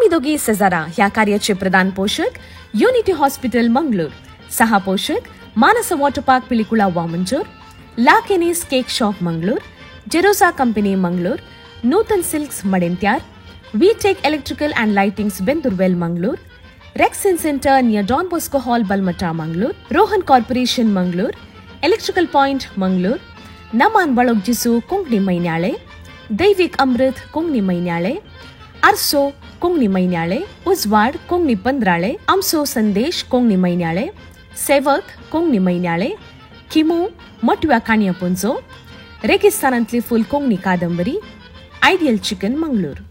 आम्ही दोघी सजारा ह्या कार्याचे प्रधान पोषक युनिटी हॉस्पिटल मंगळूर, सहा पोषक मानस water park Pilikula Vamanjoor, La Kenis cake shop Mangalore, Jerosa company Mangalore, Nutan silks Madantyar, V Tech electrical and lightings Bendurwell Mangalore, rexine centre near Don Bosco hall Balmatta Mangalore, Rohan corporation Mangalore, electrical point Mangalore, नमान बळोग जिसू कोंकणी मैन्याळे, दैविक अमृत कोंकणी मैन्याळे, आरसो कोंकणी मैन्याळे, उजवाड कोंकणी पंद्राळे, आमसो संदेश कोंकणी मैन्याळे, सेवक कोंकणी मैन्याळे, किमू मटव्या काणया पुंजो, रेगिस्तानांतली फुल कोंकणी कादंबरी, आयडियल चिकन मंगळूर.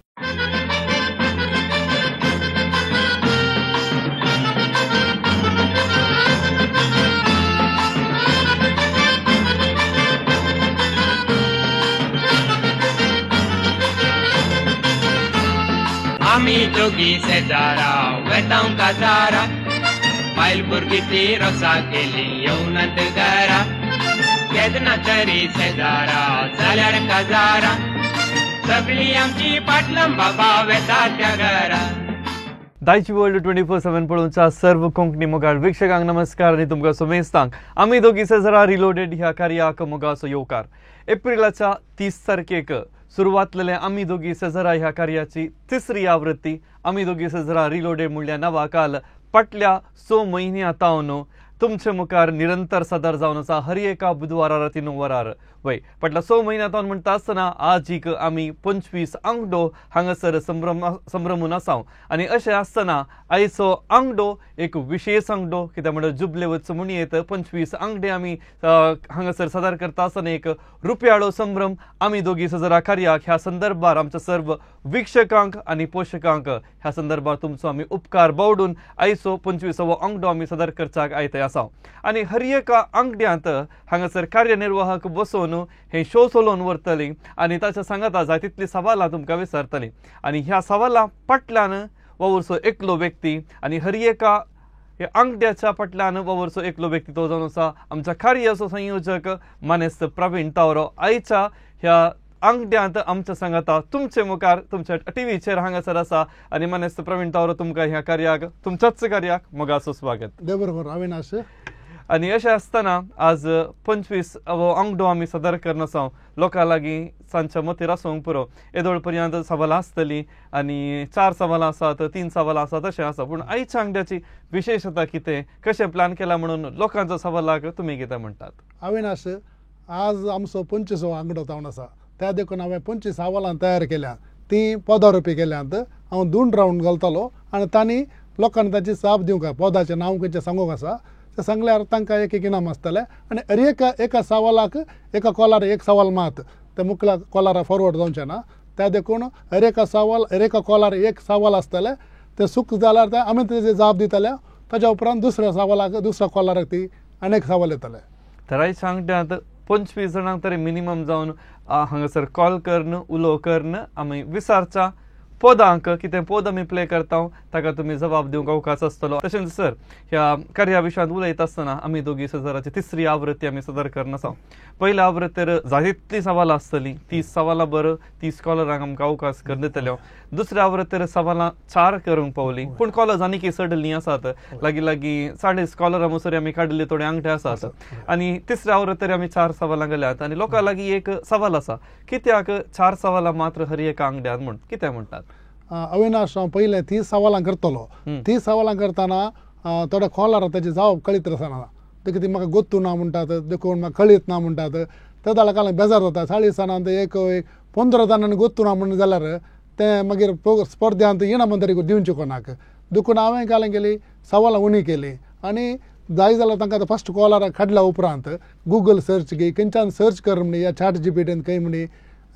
आम्ही दोघी शेजारा वेतांव काजारा, बायल भुरगीची रोसा केली येवनात घरा, केदना तरी शेजारा जाल्यार काजारा, सगळी आमची पाटलम बाबा वेता त्या घरा. दायची वर्ल्ड 24/7 पळोवच्या सर्व कोंकणी मोगाळ वीक्षकांक नमस्कार आनी तुमकां सोमेस्तांक आमी दोगी सेजरा रिलोडेड ह्या कार्याक मोगाचो येवकार. एप्रिलाच्या 30 तारखेक सुरवातलेले आमी दोगी सेजरा ह्या कार्याची तिसरी आवृत्ती आमी दोगी सेजरा रिलोडेड म्हणल्या नवा काल फाटल्या 6 म्हयन्यां तावन तुमचे मुखार निरंतर सादर जावन आसा हर एका बुधवारा राती 9 वरार. वय फाटल्या 6 म्हयन्यां तावन म्हणटा आसतना आजीक आमी 25 अंगडो हांगासर संभ्रमून आसाव आनी अशें आसतना आयचो अंगडो एक विशेष अंगडो कित्याक म्हणल्यार जुबले वच म्हणयेत 25 अंगडे आमी हांगासर सादर करता आसतना एक रुपयाळो संभ्रम आमी दोगी सजरा कार्याक ह्या संदर्भार आमच्या सर्व वीक्षकांक आनी पोषकांक ह्या संदर्भार तुमचो आमी उपकार बावडून आयचो 25वो अंगडो आमी सादर करच्याक आयताय आसाव. आनी हर एका अंगड्यांत हांगासर कार्यनिर्वाहक बसोवन हे शो चलोवन व्हरतली आनी ताच्या सांगाता जाय तितली सवालां तुमकां विचारतली आनी ह्या सवालां फाटल्यान वरचो एकलो व्यक्ती आनी हर एका अंगड्याच्या फाटल्यान वरचो एकलो व्यक्ती तो जावन आसा आमच्या कार्याचो संयोजक मानेस्त प्रवीण तावरो. आयच्या ह्या अंगड्यांत आमच्या सांगाता तुमचे मुखार तुमच्या टीव्हीचेर हांगासर आसा आनी मानेस्त प्रवीण तावरो तुमकां ह्या कार्याक तुमच्याच कार्याक मोगाचो स्वागत. बरोबर अविनाश. आनी अशें आसतना आज 25 अंगडो आमी सादर करन आसा लोकां लागीं सांजच्या मतीर आसूंक पुरो. येदोळ पर्यंत सवालां आसतलीं आनी 4 सवालां आसात 3 सवालां आसात अशें आसा. पूण आयच्या अंगड्याची विशेशता कितें कशें प्लॅन केला म्हणून लोकांच्या सवालाक तुमी कितें म्हणटात? अविनाश, आज आमचो 25वो अंगडो जावन आसा. त्या देखून हांवें 25 सवालां तयार केल्या. ती पदारुपी केल्यांत हांव 2 रावंड घालतलो आनी तांणी लोकांनी ताची जाप दिवंक पदाचें नांव खंयचें सांगूंक आसा. ते सांगल्यार तांकां एक इनाम आसतलें आनी हर एका सवालाक एका कॉलार एक सवाल मात ते मुखल्या कॉलारा फॉरवर्ड जावचें ना. त्या देखून हर एका कॉलार एक सवाल आसतलें. ते चूक जाल्यार ते आमी तेजे जाप दितले. ताच्या उपरांत दुसऱ्या कॉलाराक ती आनीक सवाल येतले. तर आयच्या अंगड्यांत 25 जाणांक तरी मिनिमम जावन हांगासर कॉल करन उलो करन आमी विचारच्या पदांक कितें पद आमी प्ले करता ताका तुमी जबाब दिवंक अवकाश आसतलो. तशेंच सर ह्या कार्या विशयांत उलयता आसतना आमी दोगी सजराची तिसरी आवृत्ती आमी सदर करन आसा. पयल्या आवृत्तीर जाय तितलीं सवालां आसतलीं. 30 सवालां बरो 30 कॉलरांक आमकां अवकाश कर दितल्यो. दुसऱ्या आवृत्तीर सवालां 4 करूंक पावलीं पूण कॉलर्स आनीक सडलीं आसात. लागीं 40 कॉलरां मसोरी आमी काडिल्ले थोडे अंगठे आसात आनी तिसऱ्या आवृत्तीर आमी 4 सवालां गेल्यात आनी लोकां लागीं एक सवाल आसा कित्याक 4 सवालां मात्र हर एका अंगड्यांत म्हण कितें म्हणटात? अविनाश, हांव पयलें 30 सवालां करतलो. 30 सवालां करतना थोडे कॉलर ताचे जावप कळीत आसना. देखून ती म्हाका गोत्तू ना म्हणटात, देखून म्हाका कळीत ना म्हणटात. ते जाल्यार बेजार जाता. 40 दिसांनी एक 15 जाणांनी गोत्तू ना म्हणून जाल्यार ते मागीर स्पर्धांत इनामां तरी दिवचें कोणाक. देखून हांवें कालें केली सवालां उणी केली आनी जाय जाल्यार तांकां फस्ट कॉलराक काडल्या उपरांत गुगल सर्च घे, खंयच्यान सर्च कर म्हणी या चॅट जीपीटीन खंय म्हणी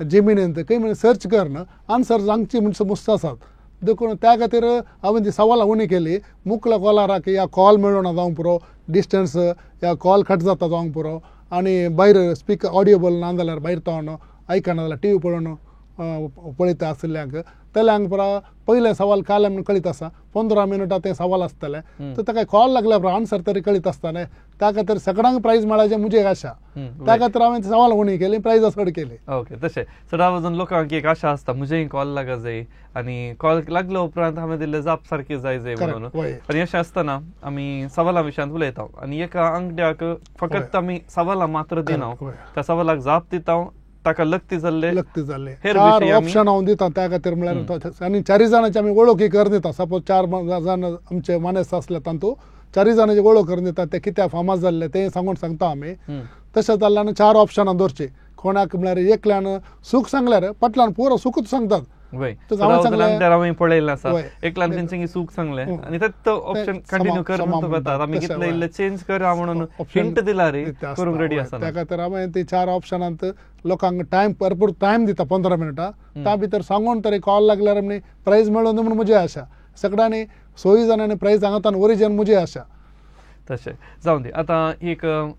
जेमिनींत खंय म्हणी सर्च करन आन्सर सांगची म्हणचे मुस्त आसात. देखून त्या खातीर हांवें ती सवालां उणी केली. मुखल्या कॉलराक या कॉल मेळना जावंक पुरो, डिस्टन्स या कॉल कट जाता जावंक पुरो आनी भायर स्पीकर ऑडियोबल ना जाल्यार भायर तावन आयकना जाल्यार टी व्ही पळोवन पळयता आसल्ल्यांक तेले हांगा पयले सवाल काल आमकां कळीत आसा 15 मिनटां ते सवाल आसतले तर ताका कॉल लागल्या आन्सर तरी कळीत आसता न्ही त्या खातीर सगळ्यांक प्रायज मेळाचे मुझे आशा त्या खातीर हांवें सवाल उणी केली प्रायज चड केली. ओके तशें चडा वचून लोकांक एक आशा आसता म्हजेय कॉल लागा जाय आनी कॉल लागलो उपरांत हांवें दिल्ले जाप सारकी जाय म्हणून आनी अशें आसतना आमी सवाला विशयांत उलयता आनी एका अंगड्याक फकत आमी सवालां मात्र दिना त्या सवालाक जाप दिता ताका लक्ती जाल्ले चार ऑप्शन हांव दिता त्या खातीर म्हळ्यार आनी 4 जाणांची आमी वळखी करून दिता सपोज 4 जाण आमचे मानेस आसले तातूंत 4 जाणांची वळख करून दिता ते कित्याक फामाद जाल्ले ते सांगता आमी तशें जाल्ल्यान 4 ऑप्शनां दवरची कोणाक म्हळ्यार एकल्यान सूख सांगल्यार फाटल्यान पुरो सूखच सांगतात पळयल्लें आसा एकल्यान तेंच्यांनी सूख सांगले आनी तेच ऑप्शन कंटिन्यू कर म्हणटात आमी कितले इल्ले चेंज करा म्हणून हिंट दिला रे करूंक रेडी आसा त्या खातीर हांवें ती 4 ऑप्शनांत लोकांक टायम भरपूर टायम दिता 15 मिनटां त्या भितर सांगून तरी कॉल लागल्यार आमी प्रायज मेळोवन म्हणून म्हजी आशा सगळ्यांनी 6 जाणांनी प्रायज हांगातान ओरिजीन म्हजी आशा. तशें जावं दी आतां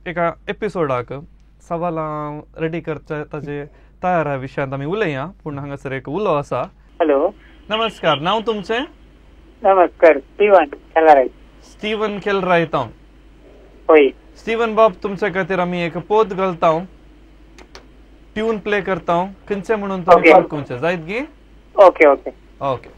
एका एपिसोडाक सवालां रेडी करचे ताजे तयार विशयांत आमी उलया पूण हांगासर एक उलो आसा. हॅलो नमस्कार नांव तुमचें? नमस्कार स्टीवन केलरायत. होय स्टीवन बाब तुमचे खातीर आमी एक पोत घालता ट्यून प्ले करता खंयचे म्हणून तुमी पारखुंचे जायत गी? ओके ओके ओके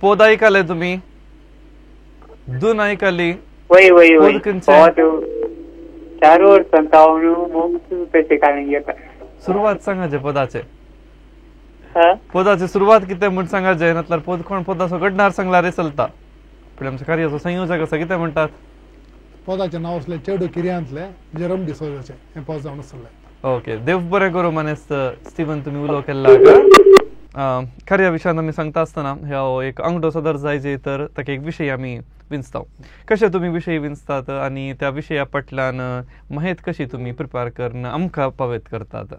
पोद ऐकले तुम्ही? दोन ऐकली? वय वय वय चार वर्सांत हांव पैसे काडून घेता. सुरवात सांगाचे पोदाचे पोदाची सुरवात कितें म्हण सांगाचे नातल्यार पोद कोण पोदाचो घडणार सांगल्यार चलता पूण आमच्या कार्याचो संयोजक आसा कितें म्हणटात? पोदाचें नांव आसलें चेडू किर्यांतले जेरोम डिसोजाचें हें पोद जावन आसलें. ओके देव बरें करूं मनेस्त स्टीवन तुमी उलो केल्ला. खऱ्या विशयान आमी सांगता आसतना ह्यो एक अंगडो सदर जाय तर ताका एक विशय आमी विंचता कशे तुमी विशय विंचतात आनी त्या विशया फाटल्यान माहिती कशी तुमी प्रिपेर करून आमकां पावयत करतात?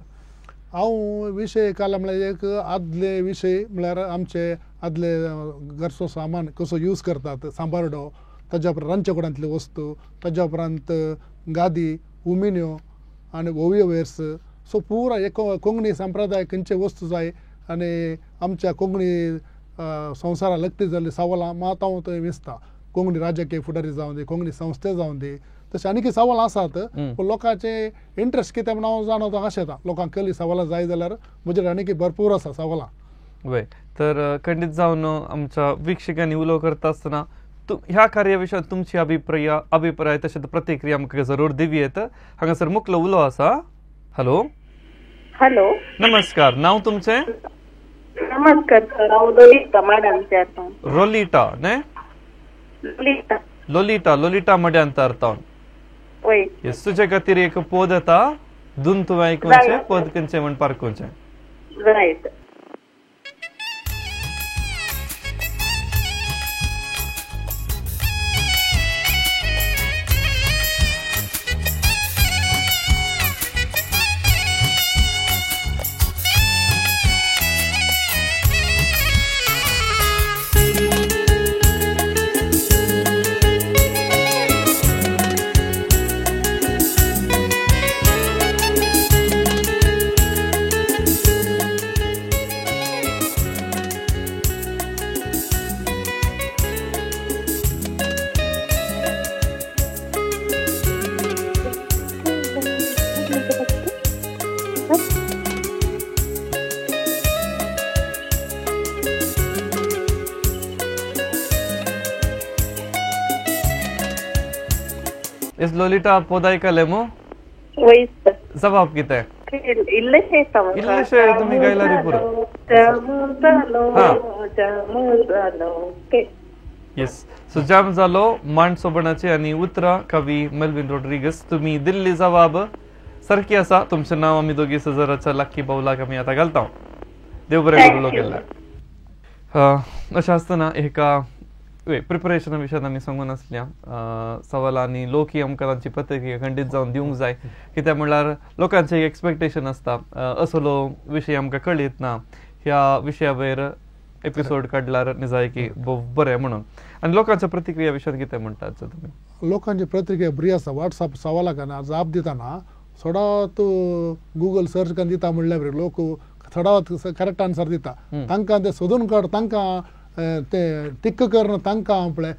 हांव विशय काल म्हळ्यार एक आदले विशय म्हळ्यार आमचे आदले घरचो सामान कसो यूज करतात सांबारडो ताज्या उपरांत रांदचे कुडांतल्यो वस्तू ताज्या उपरांत गादी उमिन्यो आनी ओवियो वेर्स सो पुरा एक कोंकणी संप्रदाय खंयचे वस्तू जाय आनी आमच्या कोंकणी संवसाराक लागती जाल्ली सवालां मात हांव थंय विंचता कोंकणी राजकीय फुडारी जावं दी कोंकणी संस्थे जावं दी तशें आनीक सवाल आसात पूण लोकांचे इंट्रस्ट कितें म्हण हांव जाणवता अशें येता लोकांक केली सवालां जाय जाल्यार म्हजे आनीक भरपूर आसा सवालां. वय तर खंडीत जावन आमच्या विक्षकांनी उलो करता आसतना ह्या कार्या विशयांत तुमची अभिप्राय तशेंच प्रतिक्रिया आमकां जरूर दिवयेत. हांगासर मुखलो उलो आसा. हॅलो हॅलो नमस्कार नांव तुमचें? नमस्कार सर हांव लोलिता मड्यांतल्यान. रोलिटा न्ही? लोलिटा मड्यांतल्यान. वय येस तुजे खातीर एक पोद येता धून तुवें आयकुचें पद खंयचें म्हण पारखुचें. रायट येस लोलिटा पोद आयकले मू? वय जबाब कितें? इल्लेशें तुमी गायला रे पुरो. येस सो जाम जालो माणसोबणाचे आणि उतरा कवी मेल्विन रोड्रिगस तुम्ही दिल्ली जवाब सारखी आसा तुमचें नाव आमी दोगी सजराच्या लक्की बावलाक आमी आतां घालता देव बरें करूं केल्ले अशें आसतना एका प्रिपरेशना विशयान आमी सांगून आसल्या सवालांनी लोक ही आमकां तांची प्रतिक्रिया खंडीत जावन दिवंक जाय कित्याक म्हणल्यार लोकांचे एक एक्सपेक्टेशन आसता असलो विशय आमकां कळीत ना ह्या विशया वयर एपिसोड काडल्यार निजायकी बरें म्हणून आनी लोकांच्या प्रतिक्रिया विशयान कितें म्हणटात तुमी लोकांची प्रतिक्रिया बरी आसा व्हॉट्सअप सवालाक जाप दितना सदांच गुगल सर्च करून दिता म्हणल्यार लोक सदांच करेक्ट आन्सर दिता तांकां ते सोदून काड तांकां ते टिक करून तांकां आपले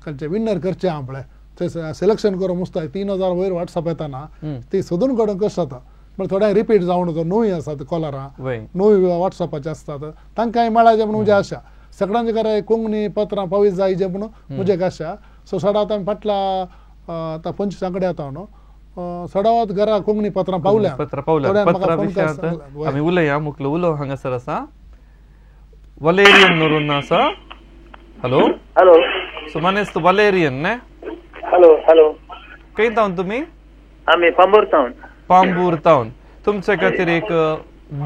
खंयचे विनर करचे आपले ते सिलेक्शन करूं मुस्ताय 3000 वयर व्हॉट्सअप येताना ती सोदून काडूंक कशें जाता पण थोड्या रिपीट जावन नवी आसात कॉलरां नवी व्हॉट्सअपाचे आसतात तांकांय मेळाचे म्हणून म्हजी आशा सगळ्यांचे घरा कोंकणी पत्रां पावयत जायचे म्हणून म्हजे आशा सो सदांच आमी फाटल्या आतां 25 कडेन येता न्हू सदांच घरा कोंकणी पत्रां पावल्या आमी उलया मुकलो उलो हांगासर आसा वलेरियन नरून आसा हॅलो हॅलो सो मानेस तू वलेरियन ने हॅलो हॅलो खंय तावन तुमी आमी पांबूर तावन पांबूर तावन तुमचे खातीर एक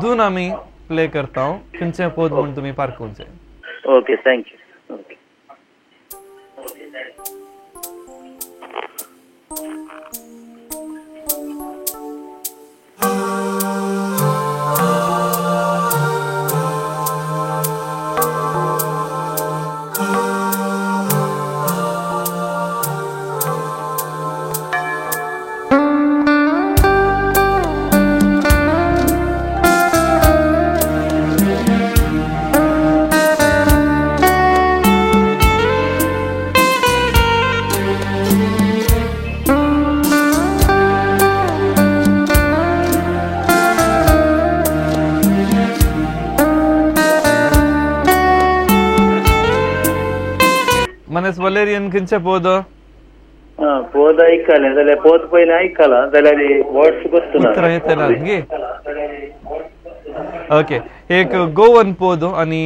धून आमी प्ले करता खंयचें पद म्हूण तुमी पारखुंचे ओके थँक्यू ओके मनेस वलेरियन खंयचें पद पोद ऐकले जाल्यार पोद पयलें आयकला जाल्यार वर्ड्स गोश्ट उतरां येतलें गे ओके एक गोवन पद आणि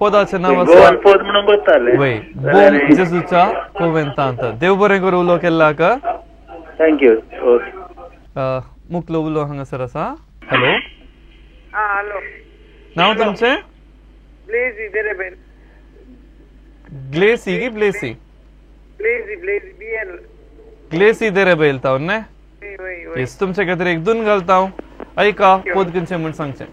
पदाचें नांव आसा गोवन पोद म्हणून गोत्ताले वय बोम जेजूच्या कोवेंतांत देव बरें करूं उलो केल्लाक थँक्यू ओके मुकलो उलो हांगासर आसा हॅलो हॅलो नांव तुमचें ब्लेझी देरेबेल ग्लेसी की ब्लेसी ब्लेझी ब्लेझी बीएल ग्लेसी देरेबेल तावन ने वय वय वय येस तुमचे खातीर एक धून घालता ऐका पद खंयचें म्हूण सांगचें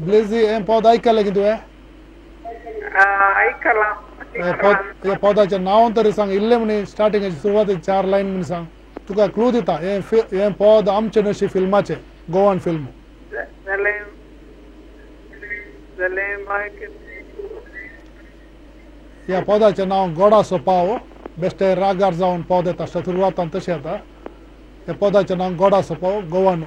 ब्लेझी हें पद आयकलें की तुवें ऐकला ह्या पदाचें नांव तरी सांग इल्लें म्हणी स्टार्टिंगाची सुरवातेची 4 लायन म्हण सांग तुका क्लू दिता हें पद आमचे नशी फिल्माचें गोवन फिल्म जाल्यार मागीर ह्या पदाचें नांव गोडासो पाव बेश्टे रागार जावन पद येता सुरवातान तशें येता ह्या पदाचें नांव गोडासो पाव गोवान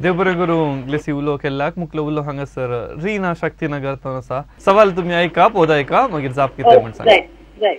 देव बरें करूं ग्लेसी उलो केल्ल्याक मुकलो उलो हांगासर रिना शक्तीनगर तावन आसा सवाल तुमी ऐका पद ऐका मागीर जाप कितें म्हण सांग जाय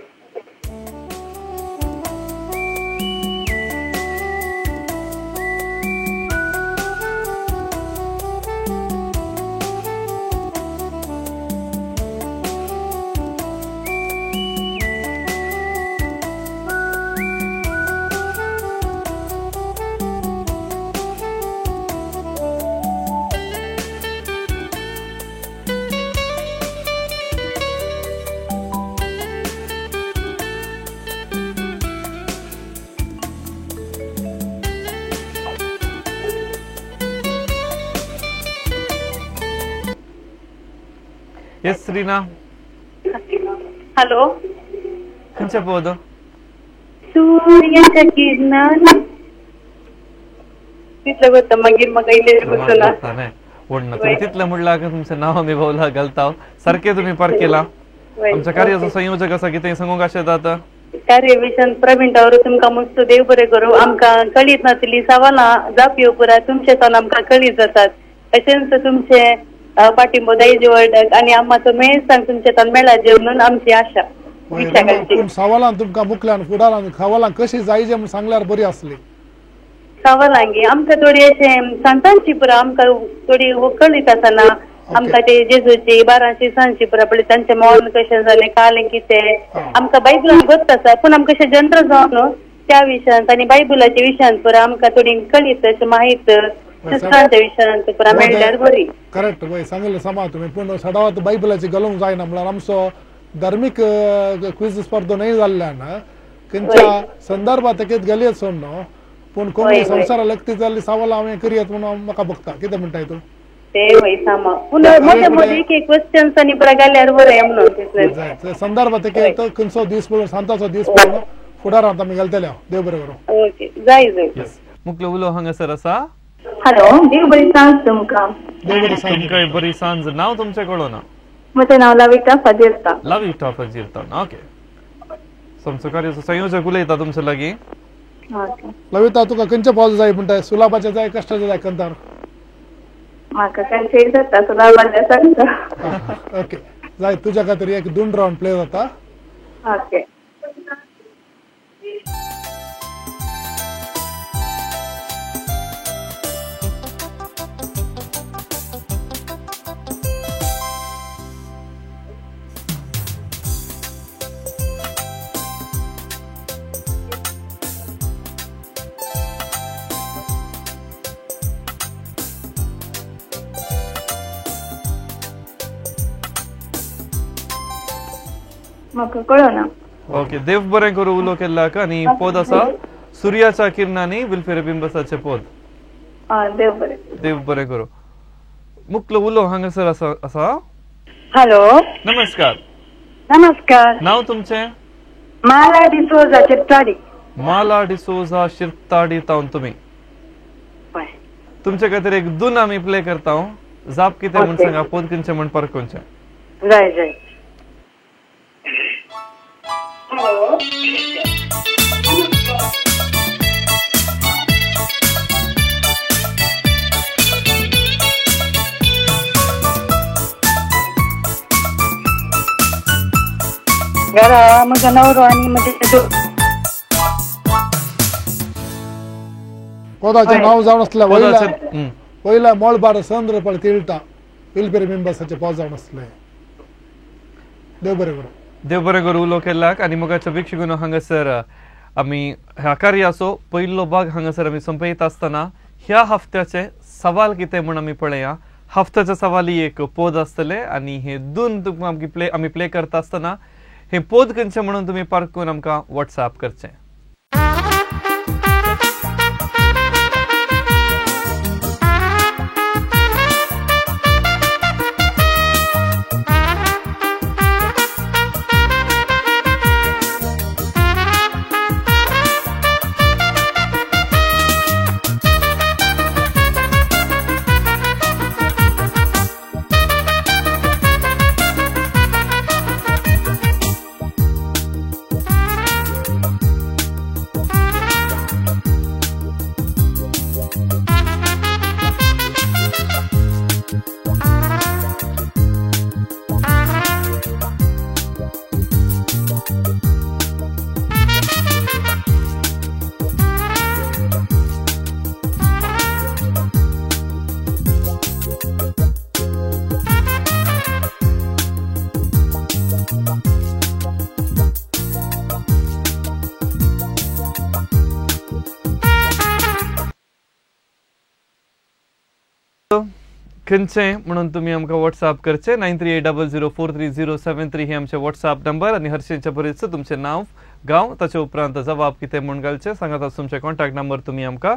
येस रिना हॅलो खंयचें पद सूर्याच्या किरणान तितलें करता मागीर म्हाका इल्लें गुसना व्हडना तुम्ही तितलें म्हणला की तुमचें नांव आमी भोवला घालता सारकें तुमी पार केला आमच्या कार्याचो संयोजक आसा कितें सांगूंक आशेता आता कार्यविशन प्रवीण टावर तुमकां मस्त देव बरें करूं. आमकां कळीत नासली सवालां जापयो पुराय तुमचे तोन आमकां कळीत जातात. तशेंच तुमचे पाठिंबो दायज वळटात आनी आम्हाचो मेळसांग तुमचे तोन मेळा जेवण आमची आशा. पूण सवालां तुमकां मुखल्यान फुडारान सवालां कशी जायचे म्हूण सांगल्यार बरी आसली. सवालांगी आमकां थोडी अशें सांतांची पुरा आमकां थोडी कळीत आसना. आमकां ते जेजूची 12 सांजची पुरा पळय तांचे मौन कशें जालें कालें कितें आमकां बायबलान गोत आसा पूण आमकां अशें जनरल जावन त्या विशयांत आनी बायबलाच्या विशयांत पुरा आमकां थोडी कळीत अशें माहीत शास्त्रांच्या विशयांत पुरा मेळ्ळ्यार बरी. करेक्ट वय सांगले समा तुमी पूण सदांच बायबलाची घालूंक जायना म्हळ्यार आमचो धार्मीक क्विज स्पर्धो न्हय जाल्ल्यान खंयच्या संदर्भात तेकेत गेले सोड न्हू पूण कोंकणी संवसारा लक्ती जाल्ली सवाल हांवें करियत म्हणून म्हाका बघता कितें म्हणटाय तूं ते वय सामा पूण मोठे मोठे एक क्वेश्चन्स आनी पुरा गेल्यार बरें म्हणून संदर्भ तेकेत खंयचो दीस पळोवन सांताचो दीस पळोवन फुडारांत आमी गेलतले देव बरें करूं. ओके जाय जाय. मुख्य उलो हांगासर आसा. हॅलो देव बरी सांज तुमकां. देव बरें सांग. तुमकां बरी सांज. नांव तुमचें कळोना. म्हजें नांव लविता फजिरता. लविता फजिरता. ओके. आमचो कार्याचो संयोजक उलयता तुमचे लागीं. लविता तुका खंयचे पॉज जाय म्हणटाय सुलाभाचे जाय कश्टाचे जाय कंतार. म्हाका खंयचेय जाता सुलाभाचे सांगता. ओके जाय तुज्या खातीर एक 2 राउंड प्ले जाता. ओके. म्हाका कळना. ओके देव बरें करूं उलो केल्ल्याक आनी पद आसा सुर्याच्या किरणांनी विल्फेरे बिंबसाचे पद. देव बरें. देव बरें करूं. मुख्य उलो हांगासर आसा. हॅलो नमस्कार. नमस्कार. नांव तुमचें. माला डिसोजा चित्ताडी. माला डिसोजा शिरताडी तावन तुमी. तुमचे खातीर एक धून आमी प्ले करता. जाप कितें म्हूण सांगा पद खंयचें म्हूण परत खंयचें. जाय जाय. घरा म्हजो नवरो आनी म्हजे पदाचें नांव जावन आसलें वयल्या मोळबार संद्र पळय तिळटा विल्फेरे बिंबसाचें पद जावन आसलें. देव बरें करूं. देव बरें करूं उलो केल्ल्याक आनी मोगाच्या वीक्षकून हांगासर आमी ह्या कार्याचो पयलो भाग हांगासर आमी संपयत आसतना ह्या हफ्त्याचे सवाल कितें म्हूण आमी पळया. हफ्त्याच्या सवाली एक पद आसतले आनी हे दोन तुमकां आमी प्ले करता आसतना हे पद खंयचें म्हणून तुमी पारखून आमकां व्हॉट्सॲप करचें. खंयचें म्हणून तुमी आमकां व्हॉट्सॲप करचें. 9380043073 हे आमचे व्हॉट्सॲप नंबर आनी हरशींचे बरेच तुमचें नांव गांव ताचे उपरांत जबाब कितें म्हूण घालचें सांगात तुमचे कॉन्टॅक्ट नंबर तुमी आमकां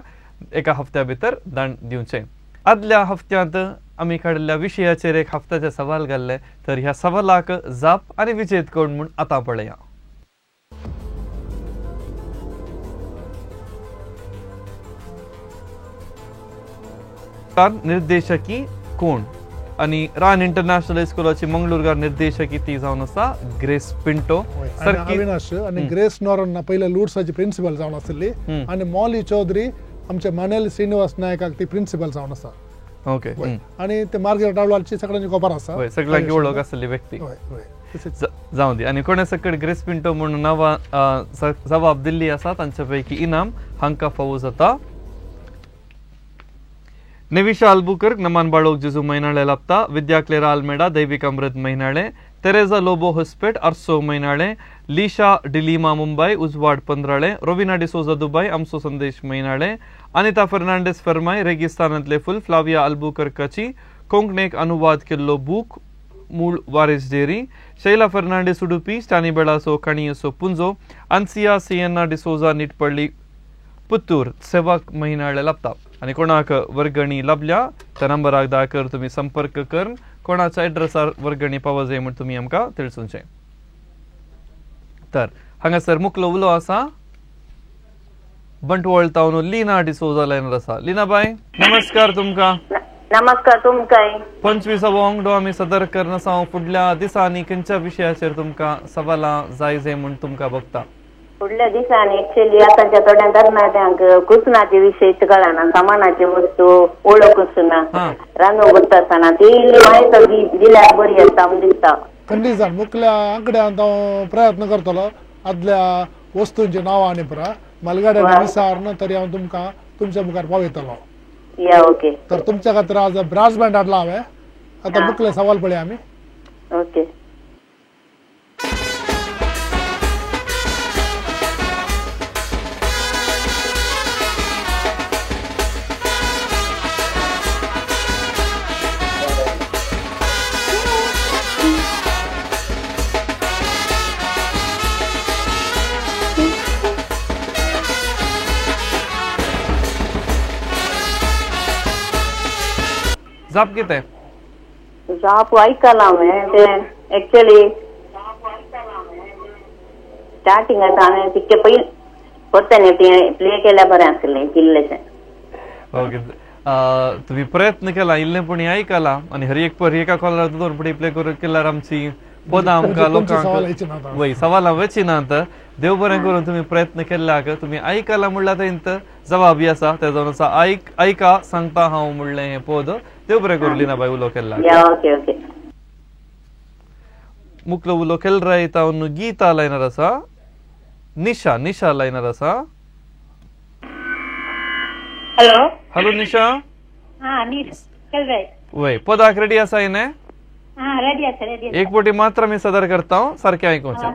एका हफ्त्या भितर धाडून दिवचे. आदल्या हफ्त्यांत आमी काडिल्ल्या विशयाचेर एक हफ्त्याचे सवाल घाल्ले तर ह्या सवालाक जाप आनी विजेत कोण म्हूण आतां पळया. निर्देशकी कोण. आणि रान इंटरनॅशनल स्कूलाची मंगळूरगार निर्देशक ती जावन आसा ग्रेस पिंटो. अविनाश आणि ग्रेस नॉरन पहिले लुड्साची प्रिन्सिपल जावन आसली आणि मौली चौधरी आमचे मनेल श्रीनिवास नायकाक ती प्रिन्सिपल जावन आसा. ओके. आणि ते मार्गरेट आडवालची सगळ्यांची खबर आसा, सगळ्यांची ओळख आसली व्यक्ती. जाऊन दी. आणि कोणे सकट ग्रेस पिंटो म्हणून नवा जबाब दिल्ली आसा तांच्या पैकी इनाम हांकां फावो जाता. नेविशा अल्बुकर्क नमान बाळोक जेजू मैनाळे लाभता. विद्या क्लेरा आल्मेडा दैविक अमृत मैनाळे. तेरेजा लोबो होस्पेट अर्सो मैनाळे. लिशा डिलीमा मुंबई उजवाड पंधराळे. रोविना डिसोजा दुबई आमचो संदेश मैनाळे. अनिता फर्नांडेस फर्माय रेगिस्तानांतले फुल. फ्लाविया अल्बुकर्काची कोंकणीक अनुवाद केल्लो बूक मूळ वारीस डेरी. शैला फर्नांडेस उडुपी. स्टानी बेळासो कणियसो पुंजो. अनसिया सियन्ना डिसोजा निटपल्ली पुत्तूर सेवाक महिनाळे लाभता. आणि कोणाक वर्गणी लाभल्या त्या नंबराक दाखर तुम्ही संपर्क करून कोणाच्या एड्रेसार वर्गणी पाव जाय म्हणून तुम्ही आमकां तिळसूंचे. तर हांगासर मुखलो उलो आसा बंटवळ तावन लिना डिसोजा लायनर आसा. लिना बाय नमस्कार तुमकां. नमस्कार तुमकांय. 25वा वांगडो आमी सदर करनासा. फुडल्या दिसांनी खंयच्या विशयाचेर तुमकां सवालां जाय जाय म्हूण तुमकां बघता. फुडल्या दिसांनी एक्चुअली आतांच्या थोड्या तरणाट्यांक कुसनाचे विशय कळना, सामानाचे वस्तू ओळखूच ना, रांदूंक बसता आसतना ती म्हायती दिल्यार बरी आसता म्हूण दिसता. खंडीसान मुखल्या आंकड्यांत हांव प्रयत्न करतलो आदल्या वस्तूंची नांवां आनी पुरा मलगाड्यान विचारन तरी हांव तुमकां तुमच्या मुखार पावयतलो. या ओके. तर तुमच्या खातीर आज ब्रास बँड हाडला हांवें. आतां मुखले सवाल पळया आमी. ओके. जाप कितें? जाप आयकला हांवें ते एक्चुअली स्टार्टिंग हांवें तितके पयलीं परतें प्ले केल्यार बरें आसलें किल्लेशें. ओके. तुम्ही प्रयत्न केला इल्लेपणी आयकला आणि हर एका कॉलर दोन पुढे प्ले केल्यार आमची पदां आमकां लोकांक वय सवालां वेचिनात. देव बरें करून तुम्ही प्रयत्न केल्याक तुम्ही आयकला म्हणल्यार तेंत जवाबी आसा. ते जावन आसा आयका सांगता हांव म्हणलें हें पद. देव बरें करून लिना बाय उलो केला. मुखलो उलो केल रायता गीता लायनर आसा. निशा लायनर आसा. हॅलो हॅलो निशा. वय पदाक रेडी आसा इने. एक पोटी मात्र मी सदर करता हूं सारखे आयकूंचे.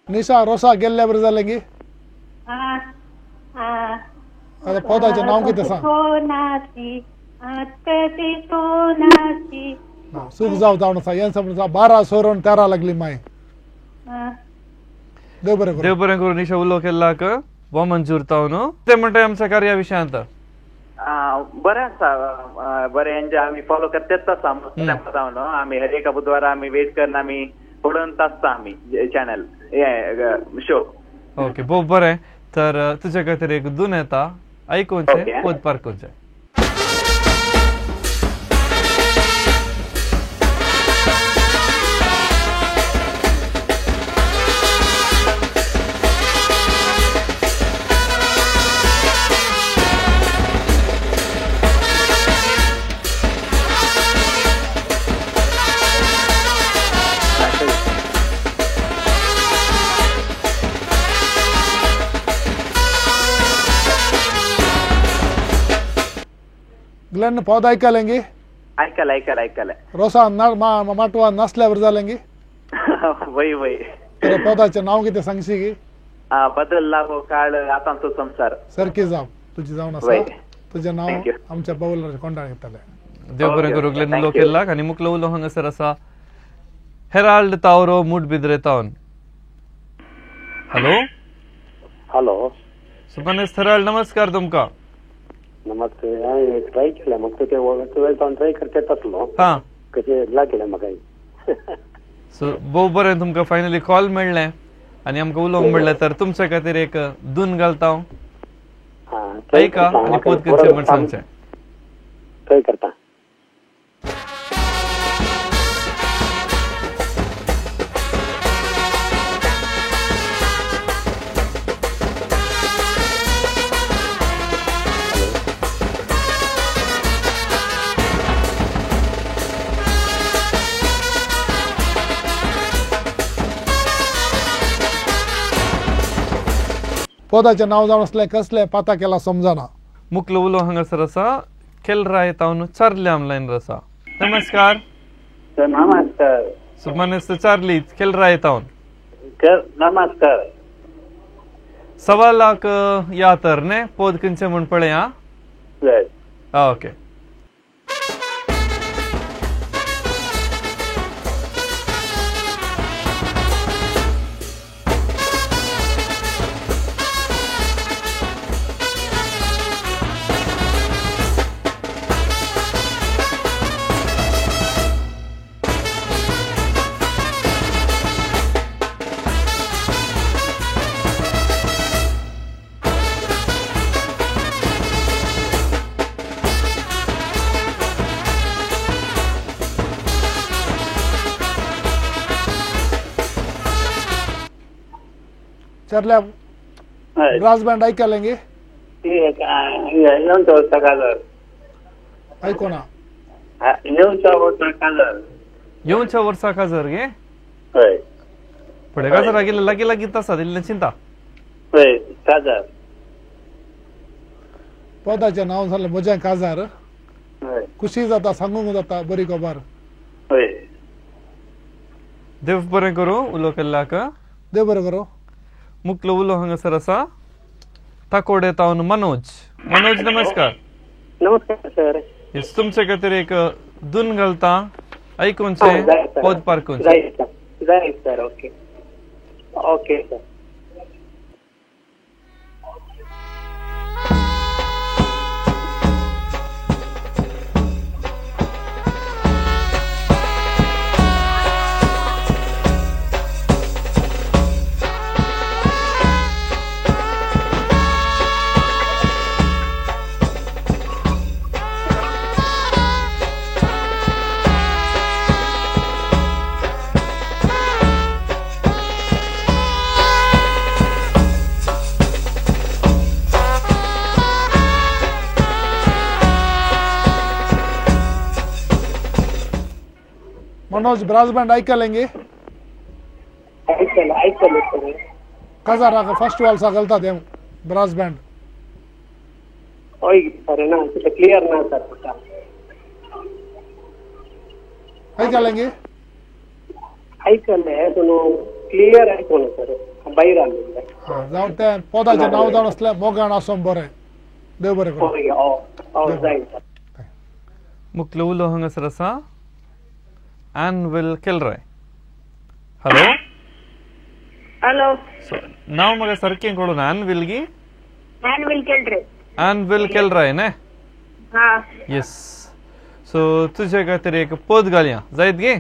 निशा रोसा गेल्ल्या बरें जालें गी. आतां पदाचें नांव कितें सांग. सुख जावं जावन आसा. हें समज 12 सोरोन 13 लागली माय. देव बरें करून निशा उलो केल्लाक वो मंजूर तावन ते म्हणटा आमच्या कार्या विशयांत. बरें आसा. बरें एन्जॉय आमी फॉलो करतात आसा. आमी हर एका बुधवारा आमी वेट करना आमी पळोवंत आसता आमी चॅनल शो. ओके खूब बरें. तर तुजे खातीर एक धून येता आयकूंचे पद पारकूंचे. ग्लेन पद ऐकलेंगी. ऐकलं रोसा माटवा नासल्यावर जालेंगी. वय वय. पदाचें नांव कितें सांगशी गी. बदलला हो काळ आतांचो संसार. सारकी जाव. तुझी जावन वय. आसा तुजें नांव Thank you. आमच्या बाउलर कोंडाक येतलें देव बरें Okay, करूं okay. ग्लेन Thank उलो you. केल्लाक आनी मुख्य उलो हांगासर आसा हेराल्ड तावरो मूडबिद्रे तावन हॅलो हॅलो सुपनेस्त हेराल्ड नमस्कार तुमकां नमस्ते हांवें ट्राय केलें म्हाका ते तुवें जावन ट्राय करता आसलो हां कशें लागलें म्हाका सो भोव बरें तुमकां फायनली कॉल मेळ्ळें आनी आमकां उलोवंक मेळ्ळें तर तुमचे खातीर एक धून घालता हांव ऐका आनी पोत करचें म्हण सांगचें ट्राय करता पोदाचें नांव जावन असलें कसलें पाता केला समजना मुख्य उलो हांगासर आसा केलराय तावन चार्ली ऑनलायन आसा नमस्कार सर नमस्कार सुपनेस्त चार्ली केलराय तावन नमस्कार सवालाक या तर न्ही पोद खंयचें म्हण पळया ओके चरल्या ब्रास बँड ऐकायलेंगे ऐको ना येवच्या वर्साक हजर गे फुडें काजर गेले लागीं लागीं आसा इल्लें चिंता पोदाचें नांव जालें म्हजें काजार खुशी जाता सांगूंक जाता बरी खबर देव बरें करूं उलो केल्ल्याक देव बरें करूं मुख्य उलो हांगासर आसा ताकोडे तावन मनोज नमस्कार नमस्कार सर येस तुमचे खातीर एक धून घालता ऐकूनचे पोद पारकूनचे जाय sir okay okay sir Manoj brass band ऐकायलेंगे काजार फर्स्ट वाल सागलता देव ब्रास बैंड क्लियर ना सर ऐकायलेंगे ऐकले क्लियर ऐकून सर बाहेर आले जावन तें पोदाचें नांव जावन असलें मोगाण आसूं बरें देव बरें करूं मुख्य उलो हांगासर आसा एनविल केलराय हॅलो हॅलो नांव म्हाका सारकें कळून एनविल गी एनविल केलरे एनविल केलराय न्ही हा येस सो तुजे खातीर एक पोद घालया जायत गे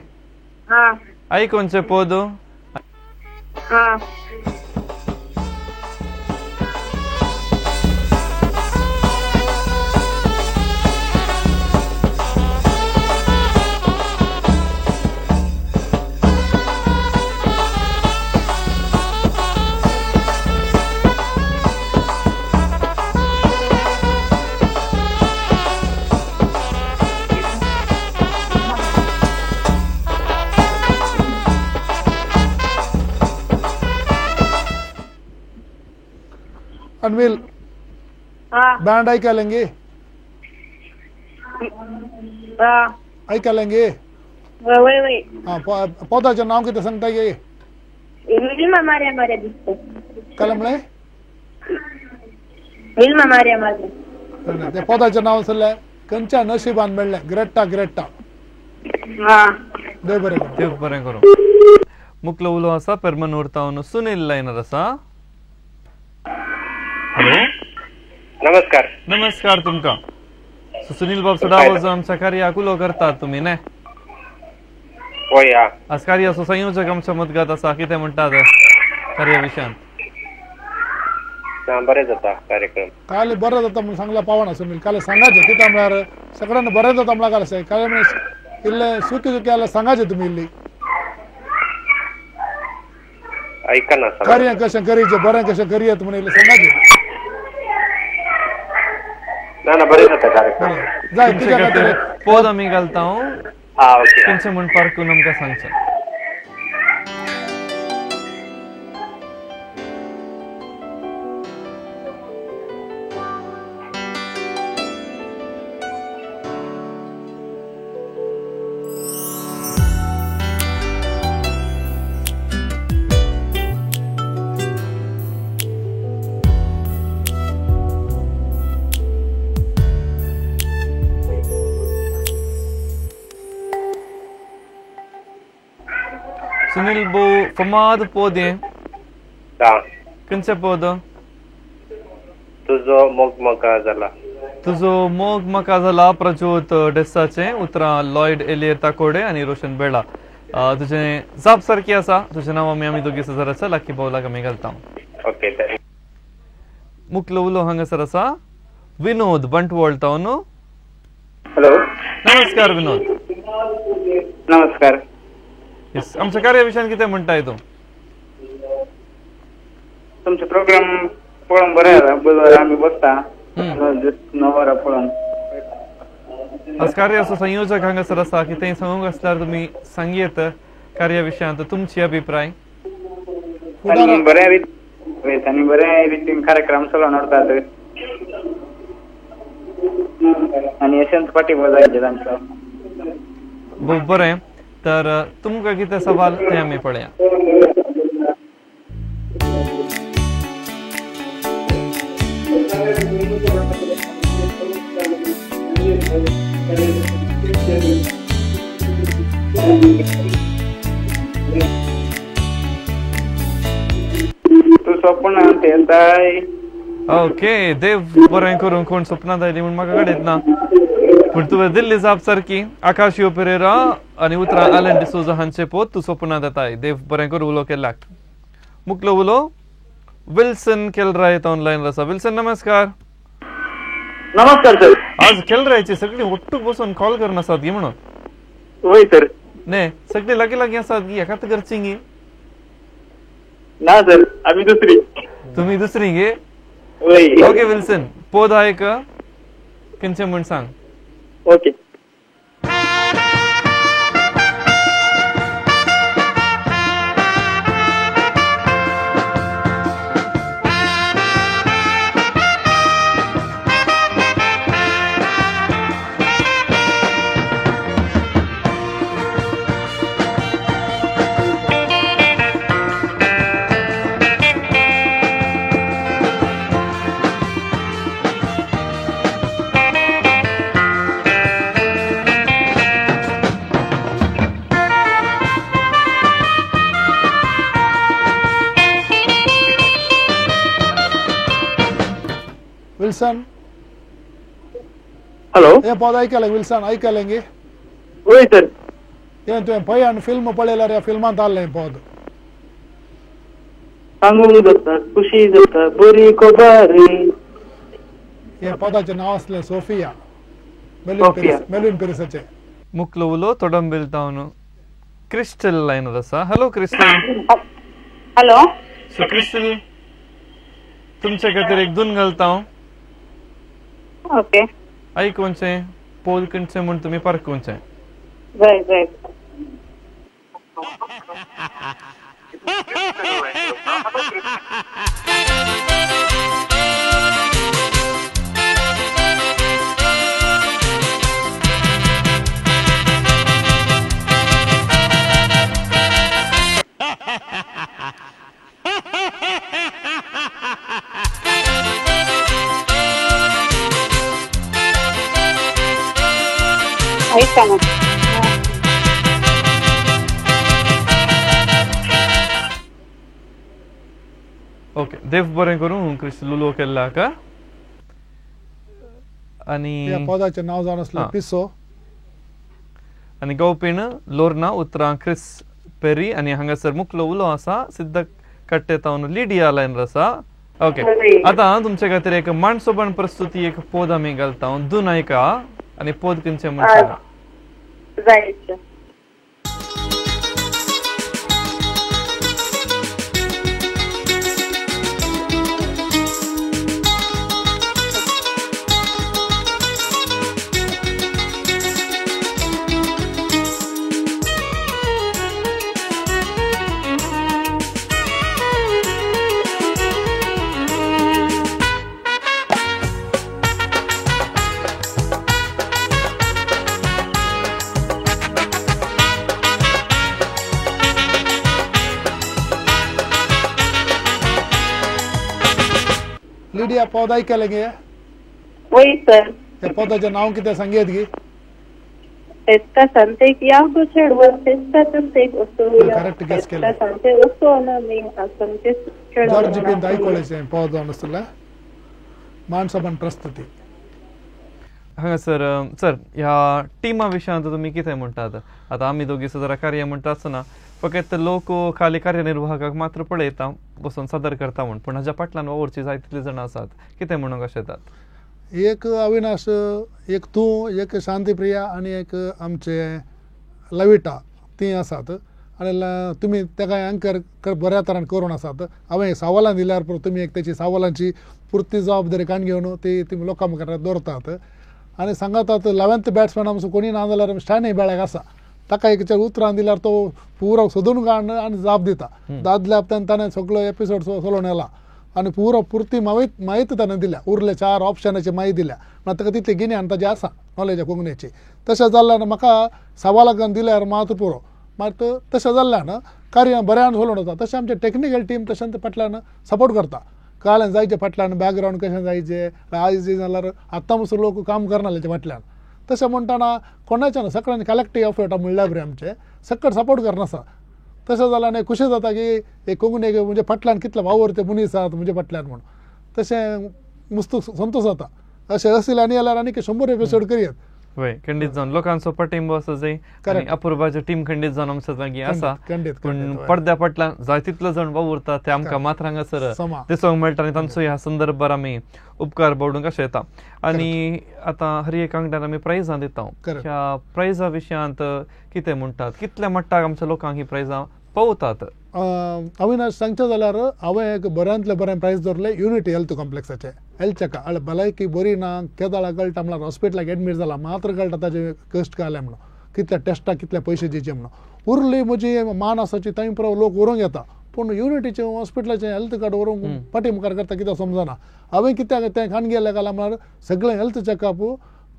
हा ऐकूनचे पोद हा अनविल बैंड ऐकायलेंगे ऐकायलेंगे वय वय हाँ पोदाचें नांव कितें सांगता गे विल्मा मार्या मार्या दिसता कलमळे विल्मा मारिया माझे त्या पदाचें नांव आसलें खंयच्या नशिबान मेळ्ळें ग्रेट्टा ग्रेट्टा हा देव बरें करूं. देव बरें करूं. मुखलो उलो आसा पेरमनूर तावन सुनील लायनर आसा. हॅलो नमस्कार. नमस्कार तुमकां. सुनील बाब सदावज आमच्या कार्याक उलो करतात तुमी न्हय. होय हा. आज कार्याचो संयोजक आमच्या मदगात आसा. कितें म्हणटात कार्या विशयान? बरें जाता कार्यक्रम. काल बरें जाता म्हणून सांगल्यार पावना सुनील. काल सांगाचें कित्याक म्हळ्यार सगळ्यांना बरें जाता म्हणल्यार काल सांग काल म्हळ्यार इल्लें सुकी सुकी जाल्यार सांगाचें तुमी इल्ली ऐका ना सांगा. कार्य कशें करीचें बरें कशें करियत म्हणून इल्लें सांगाचें. ना बरें जाता कार्यक्रम. जाय तुमचे तुज्या खातीर खातीर पद आमी घालता. हा ओके. खंयचें म्हण पारकून आमकां सांगचें. सुनील बो फमाद पद हें हा. खंयचें पद? तुजो मोगमोगा जाला. तुजो मोग म्हाका जाला प्रज्योत डेस्साचें. उतरां लॉयड एलियर ताकोडे आनी रोशन बेळा. तुजें जाप सारकी आसा. तुजें नांव आमी दोगी सजराच्या लाकी बावलाक आमी घालता. Okay thank you. मुखलो उलो हांगासर आसा विनोद बंटवळ तावन. हॅलो नमस्कार विनोद. नमस्कार. येस आमच्या कार्या विशयान कितें म्हणटाय तूं? तुमचे प्रोग्राम पळोवन बरें जाता. बुधवार आमी बसता 9 वरां पळोवन. आज कार्याचो संयोजक हांगासर आसा. कितेंय सांगूंक आसल्यार तुमी सांगयेत कार्या विशयांत तुमची अभिप्राय. तांणी बऱ्या रितीन कार्यक्रम चलोवन व्हरतात आनी यशवंत पाटील जायचे तांचो. बरें तर तुमकां कितें सवाल ते आमी पळया. तू स्वप्न येताय. ओके देव बरें करूं. कोण स्वप्नांत आयली म्हूण म्हाका कळीत ना. पूण तुवें दिल्ली जाप सारकी. आकाशियो पेरेरा आनी उतरां आलेन डिसोजा हांचे पोत तूं स्वप्नांत येताय. देव बरें करूं उलो केल्ल्याक. मुखलो उलो विल्सन केलराय ऑनलायन आसा. विल्सन नमस्कार. नमस्कार सर. आज केलरायची सगळीं ओट्टू बसून कॉल करन आसात गी म्हणून. होय सर. न्ही सगळीं लागीं लागीं आसात गी. एकात करची गी. ना सर आम्ही दुसरी. तुमी दुसरी गे. होय. ओके विल्सन पोद आयक खंयचें म्हूण सांग. ओके. Wilson hello. हे पद ऐकलें विल्सन ऐकलें गे. होय सर. हे तुवें पळय आनी फिल्म पळयल्यार ह्या फिल्मांत आसलें हें पद. सांगूंक जाता खुशी जाता बरी कोबारी. हे पदाचें नांव आसलें सोफिया. सोफिया. मेलिन पेरिसाचें. मुखलो उलो तोडंबिल तावन क्रिस्टल लायनर आसा. Hello crystal. Hello. So crystal तुमचे खातीर एक धून घालता हांव. ओके. आयकुनचें पोल खंयचें म्हूण तुमी पारकुनचें. Right right. सांगा. ओके देव बरें करूं क्रिस्त लुलो केल्ला का आणि या पदाचें नांव जावन आसलें पिसो आणि गौपेण लोर्ना उतरां क्रिस पेरी आणि हांगासर मुखलो उलो आसा सिद्ध कट्टे तावन लिडिया लायनर आसा. ओके आता तुमचे खातीर एक माणसोबण प्रस्तुती एक पोद आमी घालता दून ऐका आणि पोद खंयचें म्हणटा. जायचं लिडिया पद ऐकले गे वही सर त्या पदाचें नांव कितें सांगेत गी. Esta sante que algo chedwa esta sante osto Correct guess केलं. esta sante osto ना मी sante जॉर्ज पिंत ऐकलेचें पद जावन आसलें माणसोबण प्रस्तुती. हांगासर सर ह्या टिमा विशयांत तुमी कितें म्हणटात. आतां आमी दोगी जरा कार्य म्हणटा आसतना फकत लोक खाली कार्यनिर्वाहकाक मात्र पळयता बसून सादर करता म्हण पूण हाच्या फाटल्यान वावरची जायत तितली जाणां आसात. कितें म्हणूंक अशें येतात. एक अविनाश एक तूं एक शांतीप्रिया आणि एक आमचे लविटा ती आसात आणि तुमी तेका अँकर बऱ्या तरान करून आसात. हांवें सवालां दिल्यार तुमी एक तेची सवालांची पुर्ती जबाबदारी काण घेवन ती तुमी लोकां मुखार दवरतात आनी सांगातात 11th बॅट्समॅन आमचो कोणी ना जाल्यार स्टॅनी बेळ्याक आसा ताका एक उतरां दिल्यार तो पुरो सोदून काडन आनी जाप दिता. दादल्या हप्त्यान ताणें सगळो एपिसोड चलोवन येला आनी पुरती माहिती ताणें दिल्या उरले 4 ऑप्शनाची माहिती दिल्या म्हण ताका तितली गिन्यान आनी ताजी आसा नॉलेज कोंकणीची. तशें जाल्ल्यान म्हाका सवालां दिल्यार मात पुरो मात तशें जाल्ल्यान कार्य बऱ्यान चलोवन वता. तशें आमचें टॅक्निकल टीम तशें ते फाटल्यान सपोर्ट करता. कळ्ळें जायचे फाटल्यान बॅकग्रावंड कशें जायचें आयज जाल्यार आतां पसून लोक काम करना तेच्या फाटल्यान. तशें म्हणटाना कोणाचें ना सगळ्यांनी कलेक्टीव एफर्ट म्हणल्यार बरें आमचें सकट सपोर्ट करनासा. तशें जाल्यार खुशी जाता की एक कोंकणीक म्हणजे फाटल्यान कितले वावर ते मनीस आसात म्हणजे फाटल्यान म्हूण तशें मस्त संतोश जाता. अशें आसलें आनी जाल्यार आनी 100 एपिसोड करयात. वय खंडीत जावन लोकांचो पाठिंबो आसा जाय आनी अपूर्वाचे टीम खंडीत जावन आमच्या लागीं आसा पूण पडद्या फाटल्यान जाय तितलो जण वावुरता ते आमकां मात्र हांगासर दिसूंक मेळटा आनी तांचो ह्या संदर्भार आमी उपकार बावडूंक अशें येता. आनी आतां हर एक आंगड्यान आमी प्रायजां दिता. ह्या प्रायजा विशयांत कितें म्हणटात कितल्या मट्टाक आमच्या लोकांक ही प्रायजां पावतात. अविनाश सांगचें जाल्यार हांवें एक बऱ्यांतलें बरें प्रायज दवरलें युनिटी हेल्थ कॉम्प्लेक्साचें हेल्थ चॅकअप भलायकी बरी ना केदाळा कळटा म्हळ्यार हॉस्पिटलाक एडमीट जाला मात्र कळटा ताजे कश्ट काले म्हणून कितल्या टेस्टाक कितले पयशे दिवचे म्हणून उरली म्हजी मान आसाची थंय परत लोक व्हरूंक येता पूण युनिटीचें हॉस्पिटलाचें हेल्थ कार्ड व्हरूंक फाटी मुखार करता कित्याक समजना. हांवें कित्याक तें खाण गेलें काला म्हळ्यार सगळें हेल्थ चॅकअप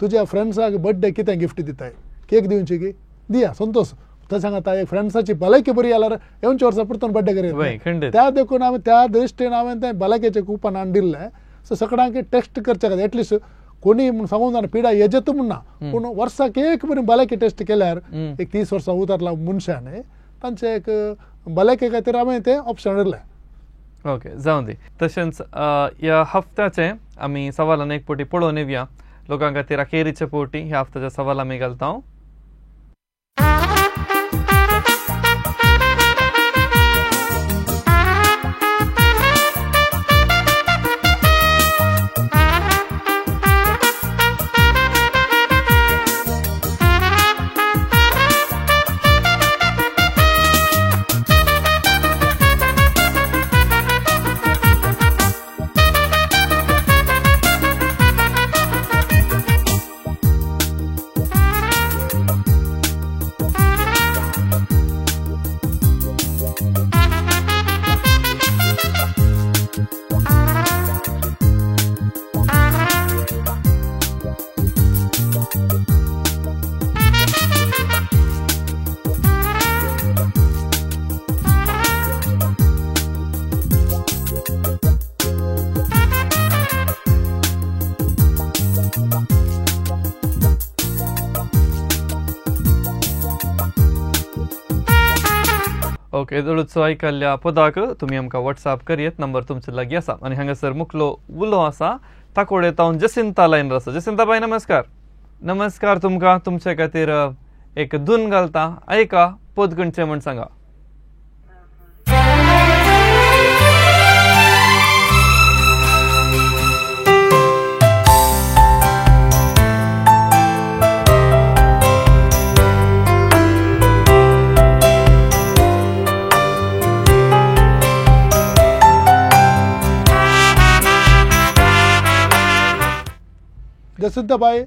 तुज्या फ्रेंड्साक बर्थडे कितें गिफ्ट दिताय केक दिवची की दिया संतोष थंय सांगता एक फ्रेंड्साची भलायकी बरी जाल्यार येवच्या वर्सा परतून बर्थडे करीत त्या देखून हांवें त्या दृश्टीन हांवें तें भलायकेचें कुपन हाडून दिल्लें. सो सगळ्यांक टेस्ट करचे खातीर एटलिस्ट कोणी सांगूंक जाणा पिडा येजेत म्हूण ना पूण वर्साक एक बरी भलायकी टेस्ट केल्यार एक 30 वर्सां उतरला मनशान तांचे एक भलायके खातीर हांवें तें ऑप्शन दिलें. ओके जावं दी. तशेंच ह्या हफ्त्याचे आमी सवालान एक पोटी पळोवन येवया. लोकां खातीर अखेरीचे पोटी ह्या हफ्त्याचे सवाल आमी घालता. ओके एदळूच आयकल्ल्या पदाक तुम्ही आमकां व्हॉट्सॲप करियेत नंबर तुमचे लागीं आसा आनी हांगासर मुखलो उलो आसा ताकोडे तावन जसिंता लायनर आसा जसिंता बाई नमस्कार नमस्कार तुमकां तुमचे खातीर एक धून घालता आयका पद खंयचें म्हण सांगा जसिंताबाई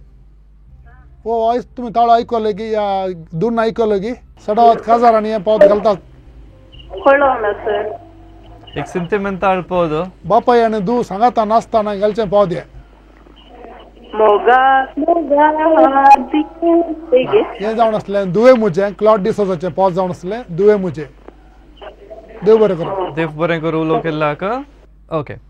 वो वॉइस तुम्ही ताळो ऐकलं की या धून ऐकलं की सडावत काजार आणि हे पावत घालतात कळवलं सर एक सेंटिमेंटल पद बापाय आणि दू सांगाता नाचताना घालचे पावत ये मोगा मोगा हे जावन असले दुवे मुजे क्लॉड डिसोजाचे पावत जावन असले दुवे मुजे देव बरें करूं देव बरें करूं उलो केल्ल्याक ओके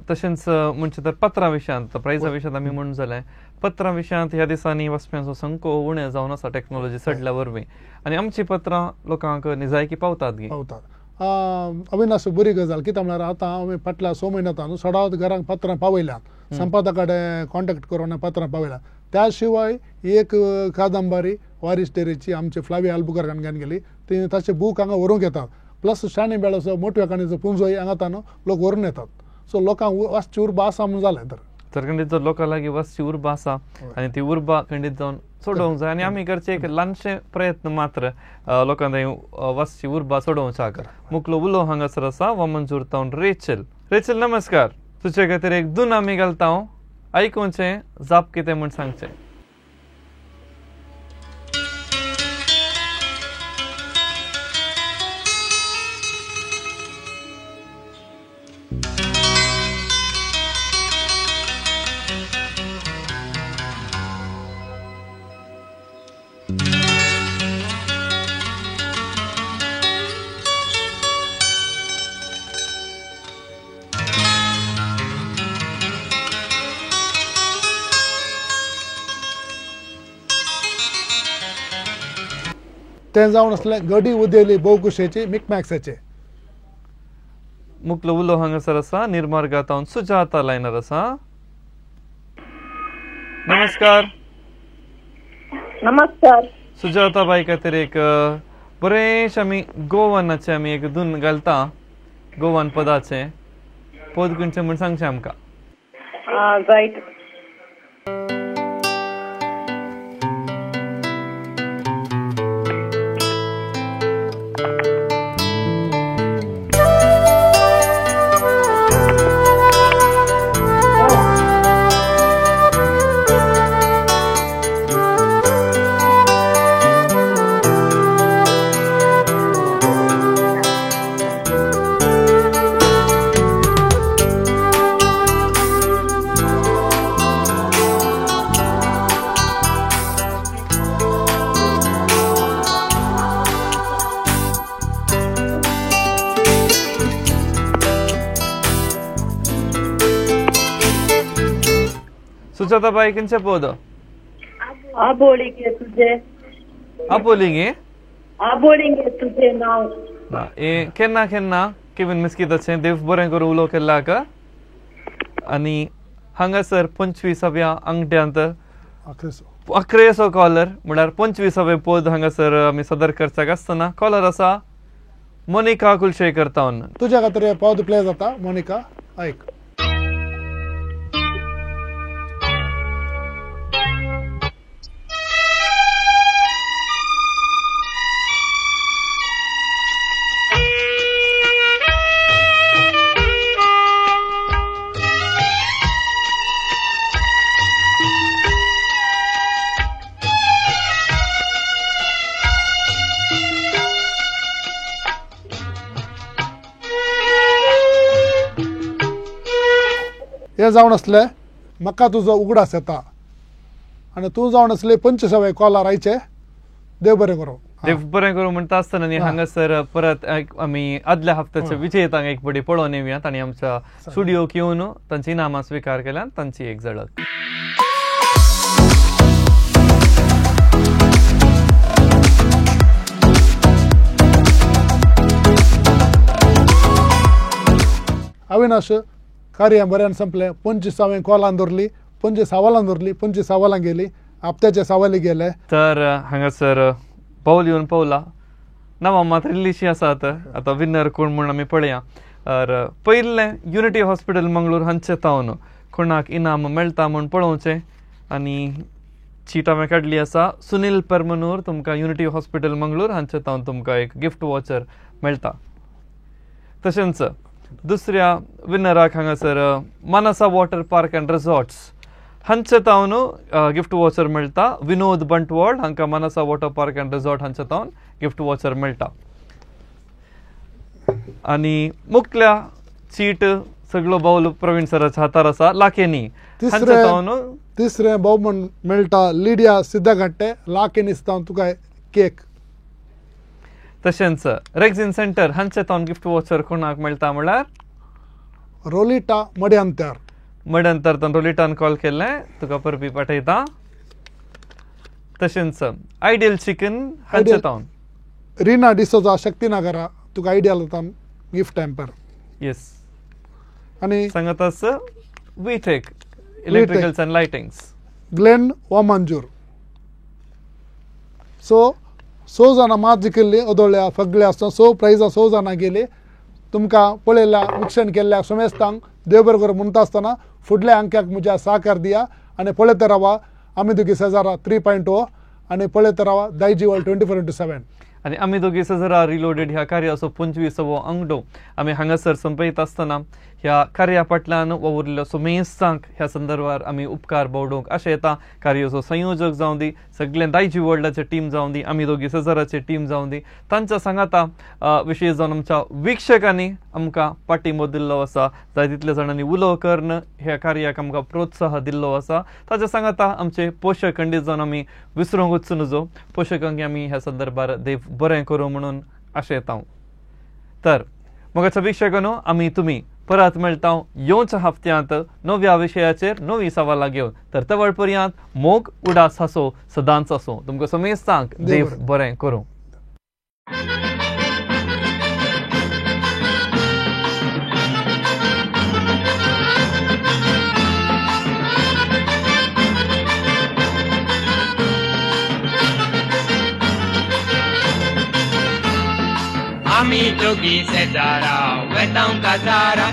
तशेंच म्हणजे तर पत्रां विशयांत प्रायजा विशयांत आमी म्हणून जालें पत्रां विशयांत ह्या दिसांनी वचप्यांचो संख्यो उणें जावन आसा टॅक्नॉलॉजी चडल्या वरवीं आनी आमची पत्रां लोकांक निजायकी पावतात गी पावतात अविनाश बरी गजाल कित्याक म्हळ्यार आतां हांवें फाटल्या 6 म्हयन्यांत सडावत घरांक पत्रां पावयल्यात संपादका कडेन कॉन्टॅक्ट करून पत्रां पावयल्यात त्या शिवाय एक कादंबरी वारिस्टेरीची आमची फ्लावी आल्बुकर्कान घेवन गेली ती ताचे बूक हांगा व्हरूंक येतात प्लस शाणी बेळाचो मोठ्या काणीचो पुंजोय हांगातान लोक व्हरून येतात सो लोकांक वाचची उर्बा आसा म्हूण जालें तर खंडीत जर लोकां लागीं वाचची उर्बा आसा आनी ती उर्बा खंडीत जावन सोडोवंक जाय आनी आमी करचे एक ल्हानशे प्रयत्न मात्र लोकां थंय वाचची उर्बा सोडोवच्याक मुखलो उलो हांगासर आसा वामनजूर तावन रेचल नमस्कार तुजे खातीर एक धून आमी घालता आयकुचें जाप कितें म्हूण सांगचें ते जावन असले गडी उदेली भोवकुशेची मिकमॅक्साचे मुखलो उलो हांगासर आसा निर्मार्गा तावन सुजाता लायनर आसा नमस्कार नमस्कार सुजाता बाई खातीर एक बरेंशें आमी गोवानाचे आमी एक धून घालता गोवान पदाचे पद खंयचें म्हूण सांगचें आमकां रायट सुजाता बाई खंयचें पद आबोळीगे तुझे आपोलिंगे आबोळीगे तुझे नाव केन्ना केन्ना केविन मिस्किताचें देव बरें करूं उलो केल्ल्याक आनी हांगासर 25व्या अंगठ्यांत 11 कॉलर म्हळ्यार 25वें पद हांगासर आमी सदर करचाक आसतना कॉलर आसा मोनिका कुलशेकर तावन तुज्या खातीर पद प्ले जाता मोनिका ऐक हे जावन असले म्हाका तुजो उगडास येता आनी तूं जावन असले 25वें कॉलर आयचे देव बरें करूं देव बरें करूं म्हणटा आसतना न्ही हांगासर परत आमी आदल्या हप्त्याच्या विजेतांक एक बडी पळोवन येवयात आनी आमच्या स्टुडियोक येवन तांची इनामां स्विकार केल्यात तांची एक झळक अविनाश कार्य बऱ्यान संपले 25 कॉलान दवरली 25 सवालां दवरली 25 सवालां गेली हप्त्याचे सवाली गेले तर हांगासर पावल येवन पावला नांवां मात इल्लीशीं आसात आतां विनर कोण म्हूण आमी पळया पयलें युनिटी हॉस्पिटल मंगळूर हांचे तावन कोणाक इनाम मेळटा म्हूण पळोवचें आनी चीट हांवें काडली आसा सुनील परमनूर तुमकां युनिटी हॉस्पिटल मंगळूर हांचे तावन तुमकां एक गिफ्ट वॉचर मेळटा तशेंच दुसऱ्या विनराक हांगासर मानसा वॉटर पार्क अँड रिसॉर्ट्स हांचे तावन गिफ्ट वॉचर मेळटा विनोद बंटवाड हांकां मानसा वॉटर पार्क अँड रिसॉर्ट हांचे तावन गिफ्ट वॉचर मेळटा आनी मुखल्या चीट सगळो बाऊल प्रवीण सराच्या हातार आसा लाखेनी हांचे तावन तिसरें भोवमान मेळटा लिडिया सिद्धघट्टे लाखेनीस तावन तुका केक तशेंच रेक्झिन सेंटर हांचे तावन गिफ्ट वॉचर कोणाक मेळटा म्हळ्यार रोलिटा मड्यांतर मड्यांतर तावन रोलिटान कॉल केल्लें तुका परबी पाठयता तशेंच आयडियल चिकन हांचे तावन रिना डिसोजा शक्तीनगरा तुका आयडियल तावन गिफ्ट हॅम्पर येस आनी सांगात V Tech electricals and lightings Glen Vamanjoor सो जाणां मात जिखिल्ली ओदोळ्या फगले आसता 100 प्रायजां 100 जाणां गेली तुमकां पळयल्या विक्षण केल्ल्या सोमेस्तांक देव बरें करूं म्हणटा आसतना फुडल्या अंक्याक म्हज्या सहकार दिया आनी पळयत रावा आमी दोगी शेजारा 3.0 आनी पळयत रावा दायजी वर्ल्ड 24/7 आनी आमी दोगी शेजारा रिलोडेड ह्या कार्याचो 25वो अंगडो आमी हांगासर संपयत आसतना ह्या कार्या फाटल्यान वावुरलेल्या सोमेस्तांक ह्या संदर्भार आमी उपकार बावडोवंक आशा येता कार्याचो संयोजक जावं दी सगळे दायजी वर्ल्डाचे टीम जावं दी आमी दोगी शेजाराचे टीम जावं दी तांच्या सांगाता विशेष जावन आमच्या विक्षकांनी आमकां पाठिंबो दिल्लो आसा जाय तितले जाणांनी उलो करून ह्या कार्याक आमकां प्रोत्साह दिल्लो आसा ताच्या सांगाता आमचे पोशक खंडीत जावन आमी विसरूंक वचूं नजो पोशकांक आमी ह्या संदर्भार देव बरें करूं म्हणून आशा येता तर मोगाच्या विक्षकांनो आमी तुमी परत मेळटा येवच्या हप्त्यांत नव्या विशयाचेर नवी सवालां घेवन तर तवळ पर्यंत मोग उडास हांसो सदांच आसूं तुमकां समेस्तांक देव बरें करूं आमी दोगी शेजारा वेतांव काजारा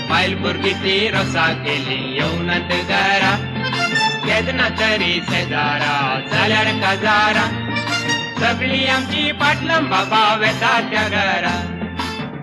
बायल भुरगीं ती रोसा केली येवनात घरा केदना तरी शेजारा जाल्यार काजारा सगळीं आमची पाटलम बाबा वेता त्या घरा